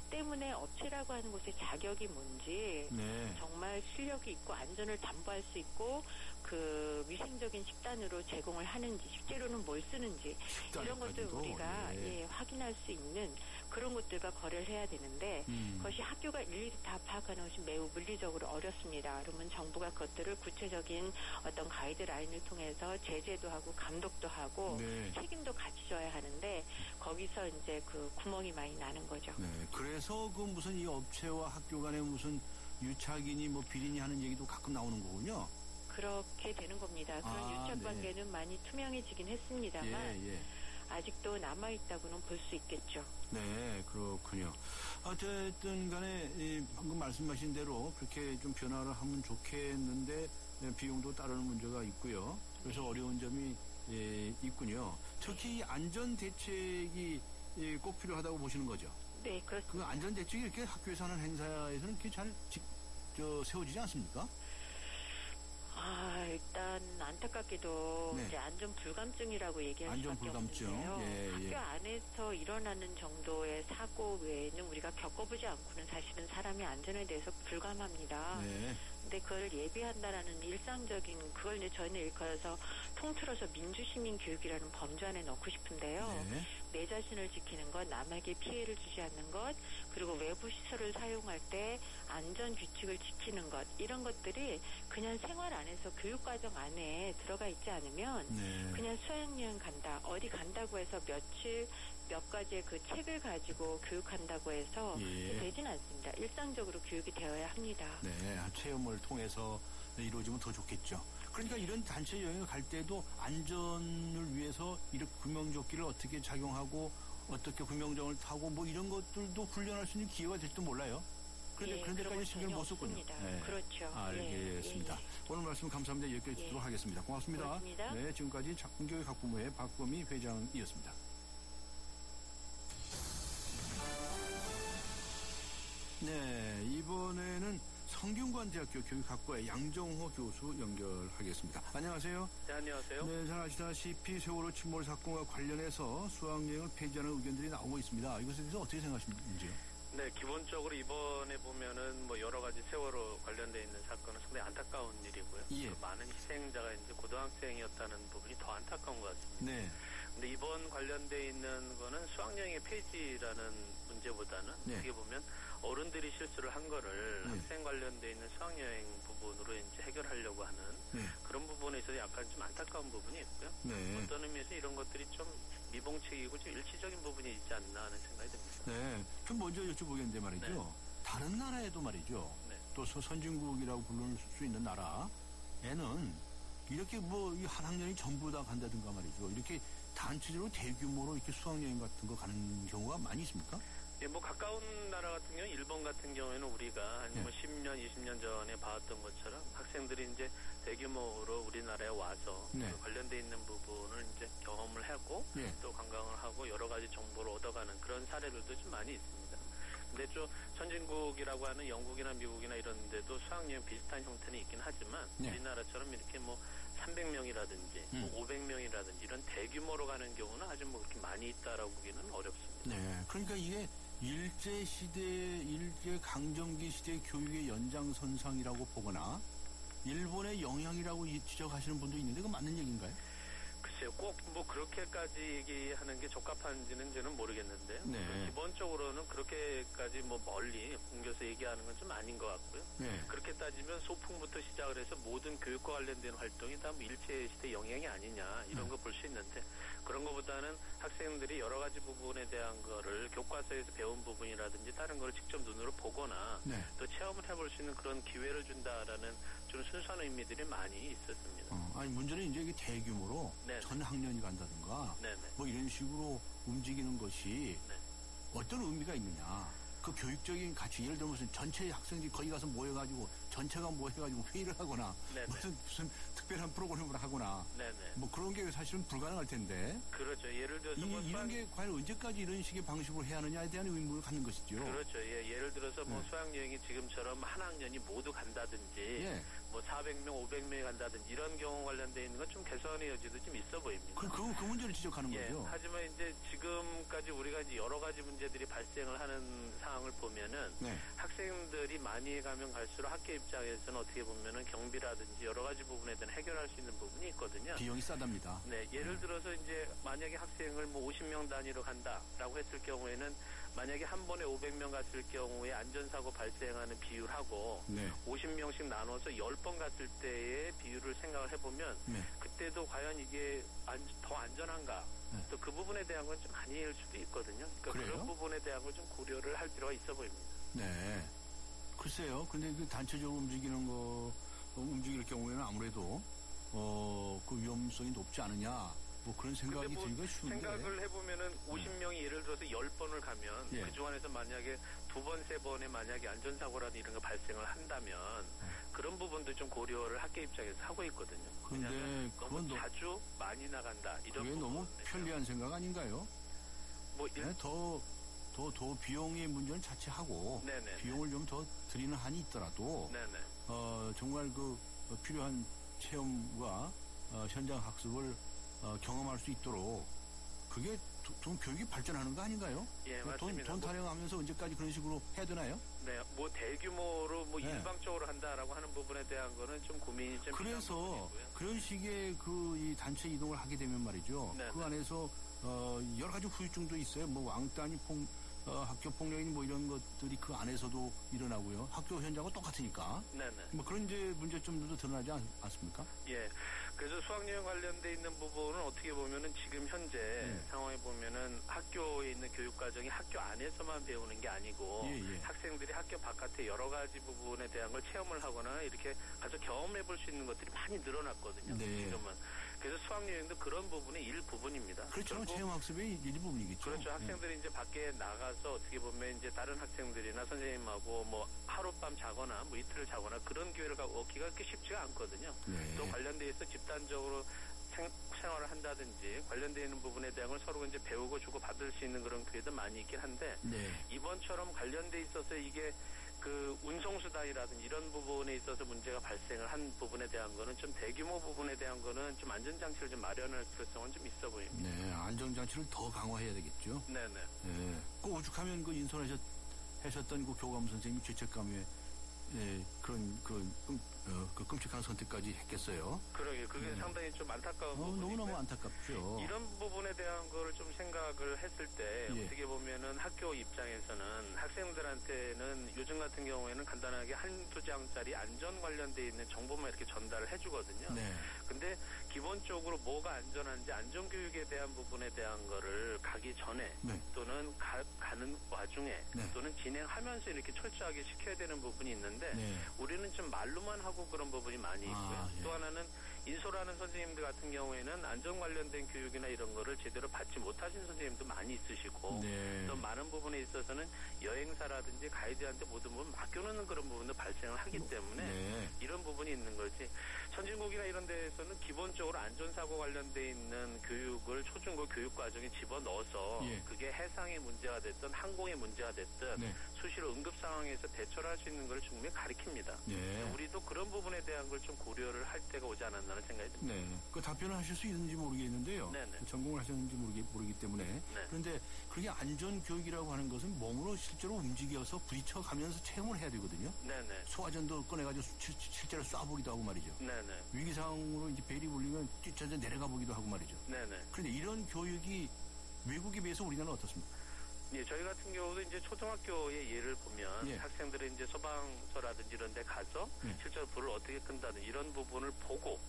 때문에 업체라고 하는 곳의 자격이 뭔지 정말 실력이 있고 안전을 담보할 수 있고 그 위생적인 식단으로 제공을 하는지 실제로는 뭘 쓰는지 이런 것들 우리가 확인할 수 있는 그런 것들과 거래를 해야 되는데 그것이 학교가 일일이 다 파악하는 것이 매우 물리적으로 어렵습니다. 그러면 정부가 그것들을 구체적인 어떤 가이드라인을 통해서 제재도 하고 감독도 하고 책임도 같이 져야 하는데 거기서 이제 그 구멍이 많이 나는 거죠. 네. 그래서 그 무슨 이 업체와 학교 간에 무슨 유착이니 뭐 비리니 하는 얘기도 가끔 나오는 거군요. 그렇게 되는 겁니다. 그런 유착 관계는 많이 투명해지긴 했습니다만 아직도 남아있다고는 볼 수 있겠죠. 네, 그렇군요. 어쨌든 간에 방금 말씀하신 대로 그렇게 좀 변화를 하면 좋겠는데 비용도 따르는 문제가 있고요. 그래서 어려운 점이 있군요. 특히 안전 대책이 꼭 필요하다고 보시는 거죠? 네, 그렇습니다. 그 안전 대책이 이렇게 학교에서 하는 행사에서는 이렇게 잘 세워지지 않습니까? 일단 안타깝게도 이제 안전 불감증이라고 얘기할 수밖에 없는데요. 학교 안에서 일어나는 정도의 사고 외에는 우리가 겪어보지 않고는 사실은 사람의 안전에 대해서 불감합니다. 근데 그걸 예비한다라는 일상적인 그걸 이제 저희는 일컬어서 통틀어서 민주시민 교육이라는 범주 안에 넣고 싶은데요. 내 자신을 지키는 것, 남에게 피해를 주지 않는 것, 그리고 외부 시설을 사용할 때 안전 규칙을 지키는 것 이런 것들이 그냥 생활 안에서 교육과정 안에 들어가 있지 않으면 그냥 수학여행 간다, 어디 간다고 해서 며칠 몇 가지의 그 책을 가지고 교육한다고 해서 되진 않습니다. 일상적으로 교육이 되어야 합니다. 네, 체험을 통해서 이루어지면 더 좋겠죠. 그러니까 이런 단체 여행을 갈 때도 안전을 위해서 이렇게 구명조끼를 어떻게 작용하고 어떻게 구명정을 타고 뭐 이런 것들도 훈련할 수 있는 기회가 될지도 몰라요. 그런데 그런 데까지 신경을 못 썼군요. 그렇죠. 알겠습니다. 오늘 말씀 감사합니다. 여기까지 듣도록 하겠습니다. 고맙습니다. 고맙습니다. 네, 지금까지 작은교육학부모의 박범희 회장이었습니다. 네, 이번에는 성균관대학교 교육학과의 양정호 교수 연결하겠습니다. 안녕하세요. 네, 안녕하세요. 네, 잘 아시다시피 세월호 침몰 사건과 관련해서 수학여행을 폐지하는 의견들이 나오고 있습니다. 이것에 대해서 어떻게 생각하시는지요? 네, 기본적으로 이번에 보면은 뭐 여러 가지 세월호 관련돼 있는 사건은 상당히 안타까운 일이고요. 많은 희생자가 이제 고등학생이었다는 부분이 더 안타까운 것 같습니다. 네. 근데 이번 관련돼 있는 거는 수학여행의 폐지라는 문제보다는 어떻게 보면 어른들이 실수를 한 거를 학생 관련돼 있는 수학여행 부분으로 이제 해결하려고 하는 그런 부분에 있어서 약간 좀 안타까운 부분이 있고요. 어떤 의미에서 이런 것들이 좀 미봉책이고 좀 일치적인 부분이 있지 않나 하는 생각이 듭니다. 네, 좀 먼저 여쭤보겠는데 말이죠. 다른 나라에도 말이죠. 또 선진국이라고 부를 수 있는 나라에는 이렇게 뭐 한 학년이 전부 다 간다든가 말이죠. 이렇게 단체적으로 대규모로 이렇게 수학여행 같은 거 가는 경우가 많이 있습니까? 예, 뭐 가까운 나라 같은 경우 일본 같은 경우에는 우리가 한 뭐 10년, 20년 전에 봐왔던 것처럼 학생들이 이제 대규모로 우리나라에 와서 그 관련돼 있는 부분을 이제 경험을 하고 또 관광을 하고 여러 가지 정보를 얻어가는 그런 사례들도 좀 많이 있습니다. 근데 좀 선진국이라고 하는 영국이나 미국이나 이런 데도 수학여행 비슷한 형태는 있긴 하지만 우리나라처럼 이렇게 뭐 300명이라든지 뭐 500명이라든지 이런 대규모로 가는 경우는 아주 뭐 그렇게 많이 있다라고 보기는 어렵습니다. 네, 그러니까 이게 일제 강점기 시대 교육의 연장선상이라고 보거나 일본의 영향이라고 지적하시는 분도 있는데 그건 맞는 얘기인가요? 글쎄요, 꼭 뭐 그렇게까지 얘기하는 게 적합한지는 저는 모르겠는데요. 네. 기본적으로는 그렇게까지 뭐 멀리 옮겨서 얘기하는 건 좀 아닌 것 같고요. 네. 그렇게 따지면 소풍부터 시작을 해서 모든 교육과 관련된 활동이 다 뭐 일체시대 영향이 아니냐 이런 거 볼 수 있는데 그런 것보다는 학생들이 여러 가지 부분에 대한 거를 교과서에서 배운 부분이라든지 다른 걸 직접 눈으로 보거나 네. 또 체험을 해볼 수 있는 그런 기회를 준다라는 좀 순수한 의미들이 많이 있었습니다. 아니 문제는 이제 이게 대규모로 네네. 전 학년이 간다든가 네네. 뭐 이런 식으로 움직이는 것이 네. 어떤 의미가 있느냐. 그 교육적인 가치, 예를 들면 무슨 전체 학생들이 거기 가서 모여가지고 전체가 모여가지고 회의를 하거나 네네. 무슨 특별한 프로그램을 하거나 네네. 뭐 그런 게 사실은 불가능할 텐데 그렇죠. 예를 들어서 뭐 이런 게 과연 언제까지 이런 식의 방식으로 해야 하느냐에 대한 의문을 갖는 것이죠. 그렇죠. 예, 예를 들어서 뭐 네. 수학여행이 지금처럼 한 학년이 모두 간다든지 예. 뭐 400명, 500명이 간다든지 이런 경우 관련돼 있는 건 좀 개선의 여지도 좀 있어 보입니다. 그 문제를 지적하는 예, 거죠. 하지만 이제 지금까지 우리가 이제 여러 가지 문제들이 발생을 하는 상황을 보면은 네. 학생들이 많이 가면 갈수록 학교 입장에서는 어떻게 보면은 경비라든지 여러 가지 부분에 대한 해결할 수 있는 부분이 있거든요. 비용이 싸답니다. 네, 예를 들어서 이제 만약에 학생을 뭐 50명 단위로 간다라고 했을 경우에는 만약에 한 번에 500명 갔을 경우에 안전사고 발생하는 비율하고 네. 50명씩 나눠서 10번 갔을 때의 비율을 생각을 해보면 네. 그때도 과연 이게 더 안전한가 네. 또 그 부분에 대한 건 좀 아닐 수도 있거든요. 그러니까 그래요? 그런 부분에 대한 걸 좀 고려를 할 필요가 있어 보입니다. 네. 글쎄요. 근데 그 단체적으로 움직일 경우에는 아무래도 그 위험성이 높지 않으냐. 뭐 그런 생각이 뭐 들기가 쉬운데. 생각을 해보면은 50명이 예를 들어서 10번을 가면 예. 그 중간에서 만약에 2번, 3번에 만약에 안전사고라든지 이런 거 발생을 한다면 그런 부분도 좀 고려를 학교 입장에서 하고 있거든요. 근데 왜냐하면 그건 너무 자주 많이 나간다 이런 그게 너무 부분에서. 편리한 생각 아닌가요? 뭐 네, 더 비용의 문제는 자체하고 네네. 비용을 좀 더 드리는 한이 있더라도 네네. 정말 필요한 체험과 현장 학습을 경험할 수 있도록 그게 좀 교육이 발전하는 거 아닌가요? 예, 맞습니다. 돈 타령하면서 언제까지 그런 식으로 해야 되나요? 네, 뭐 대규모로 뭐 네. 일방적으로 한다라고 하는 부분에 대한 거는 좀 고민이 좀 필요한 그래서 부분이고요. 그런 식의 이 단체 이동을 하게 되면 말이죠. 네네. 그 안에서 여러 가지 후유증도 있어요. 뭐 왕따니 학교 폭력이니 뭐 이런 것들이 그 안에서도 일어나고요. 학교 현장과 똑같으니까. 네네. 뭐 그런 이제 문제점들도 드러나지 않습니까? 예. 그래서 수학여행 관련돼 있는 부분은 어떻게 보면은 지금 현재 상황에 보면은 학교에 있는 교육과정이 학교 안에서만 배우는 게 아니고 예. 학생들이 학교 바깥에 여러 가지 부분에 대한 걸 체험을 하거나 이렇게 가서 경험해 볼 수 있는 것들이 많이 늘어났거든요. 네. 지금은. 그래서 수학여행도 그런 부분의 일부분입니다. 그렇죠. 체험학습의 일부분이겠죠. 그렇죠. 학생들이 이제 밖에 나가서 어떻게 보면 이제 다른 학생들이나 선생님하고 뭐 하룻밤 자거나 뭐 이틀을 자거나 그런 기회를 얻기가 그렇게 쉽지가 않거든요. 네. 또 관련돼 있어 집단적으로 생활을 한다든지 관련되어 있는 부분에 대한 걸 서로 이제 배우고 주고 받을 수 있는 그런 기회도 많이 있긴 한데 네. 이번처럼 관련돼 있어서 이게 그 운송수단이라든지 이런 부분에 있어서 문제가 발생을 한 부분에 대한 거는 좀 대규모 부분에 대한 거는 좀 안전장치를 좀 마련할 필요성은 좀 있어 보입니다. 네, 안전장치를 더 강화해야 되겠죠. 네네. 네. 그 오죽하면 그 인솔하셨던 그 교감 선생님 죄책감에 그런 끔찍한 선택까지 했겠어요. 그러게 그게 상당히 좀 안타까운 부분이고요. 너무너무 안타깝죠. 이런 부분에 대한 거를 좀 생각을 했을 때 예. 어떻게 보면은 학교 입장에서는 학생들한테는 요즘 같은 경우에는 간단하게 한두 장짜리 안전 관련돼 있는 정보만 이렇게 전달을 해주거든요. 네. 근데 기본적으로 뭐가 안전한지 안전교육에 대한 부분에 대한 거를 가기 전에 네. 또는 가는 와중에 네. 또는 진행하면서 이렇게 철저하게 시켜야 되는 부분이 있는데 네. 우리는 좀 말로만 하고 그런 부분이 많이 있고요. 예. 또 하나는 인솔하는 선생님들 같은 경우에는 안전 관련된 교육이나 이런 거를 제대로 받지 못하신 선생님도 많이 있으시고 네. 또 많은 부분에 있어서는 여행사라든지 가이드한테 모든 부분 맡겨놓는 그런 부분도 발생을 하기 때문에 네. 이런 부분이 있는 거지. 선진국이나 이런 데에서는 기본적으로 안전사고 관련돼 있는 교육을 초중고 교육과정에 집어넣어서 예. 그게 해상의 문제가 됐든 항공의 문제가 됐든 네. 수시로 응급 상황에서 대처를 할 수 있는 걸 충분히 가리킵니다. 네. 우리도 그런 부분에 대한 걸 좀 고려를 할 때가 오지 않았나는 생각이 듭니다. 네. 그 답변을 하실 수 있는지 모르겠는데요. 네네. 전공을 하셨는지 모르기 때문에. 네. 그런데 그게 안전교육이라고 하는 것은 몸으로 실제로 움직여서 부딪혀가면서 체험을 해야 되거든요. 네네. 소화전도 꺼내가지고 실제로 쏴보기도 하고 말이죠. 네네. 위기상황으로 이제 벨이 불리면 뛰쳐서 내려가 보기도 하고 말이죠. 네네. 그런데 이런 교육이 외국에 비해서 우리나라는 어떻습니까? 예, 저희 같은 경우도 이제 초등학교의 예를 보면 예. 학생들이 이제 소방서라든지 이런 데 가서 실제로 불을 어떻게 끈다든 이런 부분을 보고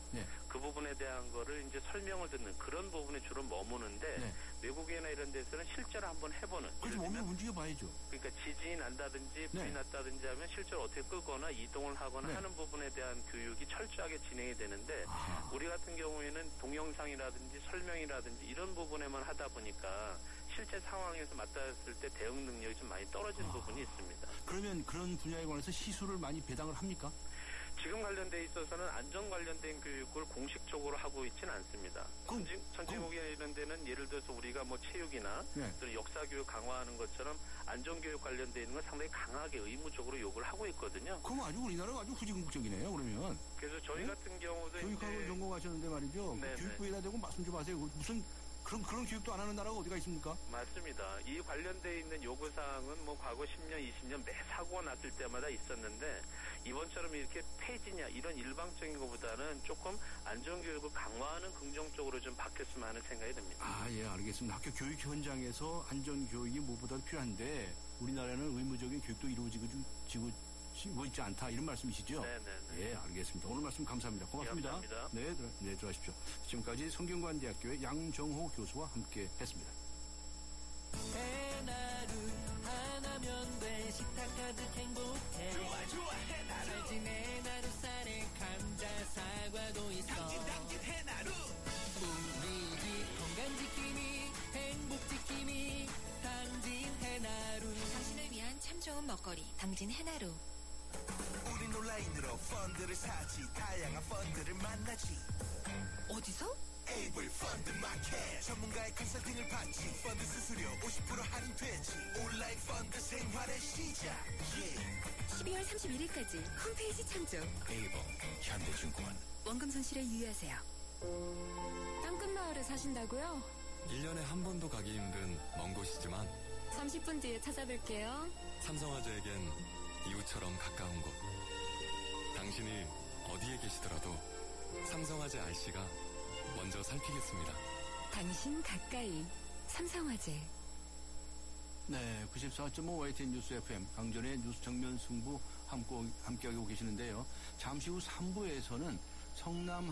그 부분에 대한 거를 이제 설명을 듣는 그런 부분에 주로 머무는데 외국이나 이런 데서는 실제로 한번 해보는. 그렇죠. 몸을 움직여 봐야죠. 그러니까 지진이 난다든지 불이 났다든지 하면 실제로 어떻게 끄거나 이동을 하거나 하는 부분에 대한 교육이 철저하게 진행이 되는데 우리 같은 경우에는 동영상이라든지 설명이라든지 이런 부분에만 하다 보니까 실제 상황에서 맞닿았을 때 대응 능력이 좀 많이 떨어지는 부분이 있습니다. 그러면 그런 분야에 관해서 시술을 많이 배당을 합니까? 지금 관련돼 있어서는 안전 관련된 교육을 공식적으로 하고 있지는 않습니다. 선진국이나 이런 데는 예를 들어서 우리가 뭐 체육이나 또는 역사 교육 강화하는 것처럼 안전 교육 관련돼 있는 건 상당히 강하게 의무적으로 요구를 하고 있거든요. 그럼 아주 우리나라가 아주 후진국적이네요. 그러면. 그래서 저희 같은 경우도 교육학을 전공하셨는데 말이죠. 교육부에다 대고 말씀 좀 하세요. 무슨 그런 교육도 안 하는 나라가 어디가 있습니까? 맞습니다. 이 관련돼 있는 요구사항은 뭐 과거 10년, 20년 매 사고가 났을 때마다 있었는데 이번처럼 이렇게 폐지냐 이런 일방적인 것보다는 조금 안전교육을 강화하는 긍정적으로 좀 바뀌었으면 하는 생각이 듭니다. 아, 예, 알겠습니다. 학교 교육 현장에서 안전교육이 무엇보다도 필요한데 우리나라는 의무적인 교육도 이루어지고 있지 않다 이런 말씀이시죠? 네네. 예, 알겠습니다. 오늘 말씀 감사합니다. 고맙습니다. 감사합니다. 네, 들어가십시오. 지금까지 성균관대학교의 양정호 교수와 함께했습니다. 해나루 하나면 돼 식탁 가득 행복해 좋아 해나루 잘 지내 나루 쌀에 감자 사과도 있어 당진 해나루 우리 집 건강 지킴이 행복 지킴이 당진 해나루 당신을 위한 참 좋은 먹거리 당진 해나루. 우린 온라인으로 펀드를 사지 다양한 펀드를 만나지 어디서? 에이블 펀드 마켓 전문가의 컨설팅을 받지 펀드 수수료 50% 할인되지 온라인 펀드 생활의 시작 12월 31일까지 홈페이지 참조. 에이블 현대증권 원금 손실에 유의하세요. 땅끝마을에 사신다고요? 1년에 한 번도 가기 힘든 먼 곳이지만 30분 뒤에 찾아뵐게요. 삼성화재에겐 이웃처럼 가까운 곳. 당신이 어디에 계시더라도 삼성화재 RC가 먼저 살피겠습니다. 당신 가까이 삼성화재. 네, 94.5 YTN 뉴스 FM 강전의 뉴스 정면 승부 함께하고 계시는데요. 잠시 후 3부에서는 성남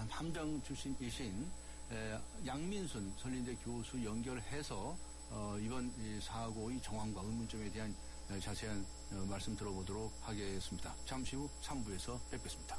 함장 출신이신 양민순 선린대 교수 연결해서 이번 이 사고의 정황과 의문점에 대한 자세한 말씀 들어보도록 하겠습니다. 잠시 후 3부에서 뵙겠습니다.